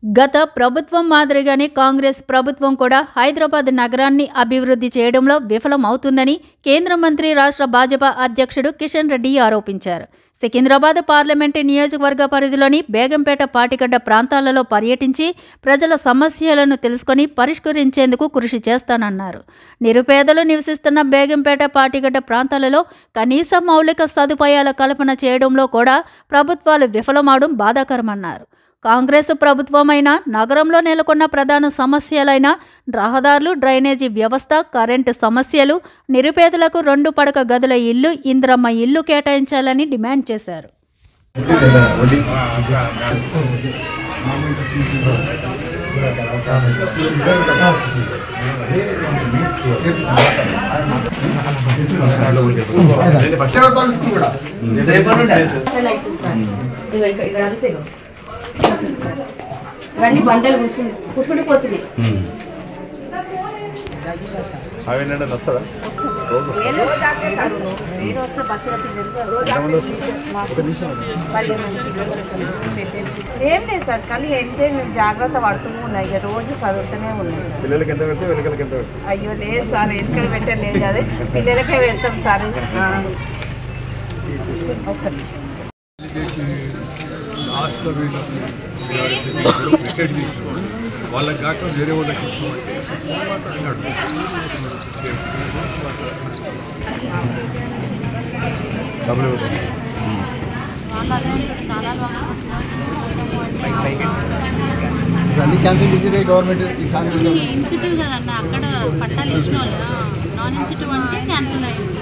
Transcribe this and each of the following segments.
గత ప్రభుత్వం మాదిరిగానే కాంగ్రెస్ ప్రభుత్వం కూడా హైదరాబాద్ నగరాన్ని అభివృద్ధి చేయడంలో విఫలమవుతుందని కేంద్ర మంత్రి రాష్ట్ర భాజపా అధ్యక్షుడు కిషన్ రెడ్డి ఆరోపించారు. సికింద్రాబాద్ పార్లమెంటు నియోజకవర్గ పరిధిలోని బేగంపేట, పాటిగడ్డ ప్రాంతాలలో పర్యటించి ప్రజల సమస్యలను తెలుసుకొని పరిష్కరించేందుకు కృషి చేస్తానన్నారు. నిరుపేదలు నివసిస్తున్న బేగంపేట, పాటిగడ్డ ప్రాంతాలలో కనీస మౌలిక సదుపాయాల కల్పన చేయడంలో కూడా ప్రభుత్వాలు విఫలమవడం బాధాకరమన్నారు. కాంగ్రెస్ ప్రభుత్వమైన నగరంలో నెలకొన్న ప్రధాన సమస్యలైన రహదారులు, డ్రైనేజీ వ్యవస్థ, కరెంటు సమస్యలు, నిరుపేదలకు 2 పడక గదుల ఇల్లు, ఇందిరమ్మ ఇల్లు కేటాయించాలని డిమాండ్ చేశారు. ఇవన్నీ బండలు కూసుండిపోతుంది. ఏం లేదు సార్, కానీ ఏంటంటే మేము జాగ్రత్త పడుతూ ఉన్నాయి, రోజు చదువుతూనే ఉన్నాయి. అయ్యో లేదు సార్, వెనుకలు పెట్టలేదు అదే పిల్లలకే వెళ్తాం సార్. వాళ్ళకి కాక వేరే వాళ్ళకి గవర్నమెంట్ ఇన్స్టిట్యూట్ కదన్న, అక్కడ పట్టాలు ఇచ్చిన వాళ్ళు నాన్ ఇన్స్టిట్యూట్ అంటే క్యాన్సిల్ అయ్యింది.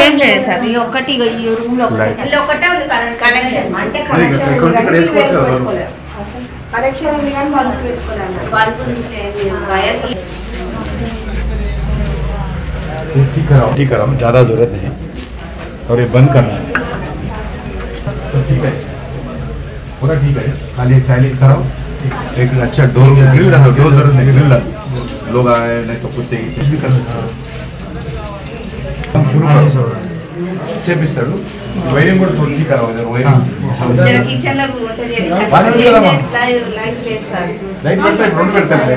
ఏం లేదు సార్, ఈ ఒక్కటి ఈ రూమ్ లో ఒకటే ఉంది కనెక్షన్, అంటే కనెక్షన్ ఉంది కానీ బల్బు పెట్టుకోవాలి. ठीक है, ज़्यादा जरूरत नहीं और ये बंद करना है तो ठीक है, पूरा ठीक है. खाली टाइलिंग कराओ, एक अच्छा डोर ग्रिल रखो, डोर जरूरत नहीं, ग्रिल लोग आए नहीं तो कुत्ते भी कर सकते हो. हम शुरू करो చేపిస్తాడు. వైరింగ్ కూడా తోటి కరావు, వైరింగ్ కిచెన్ లో లైట్ చేస్తారు, లైట్ పెడతాయి, 2 పెడతాయి.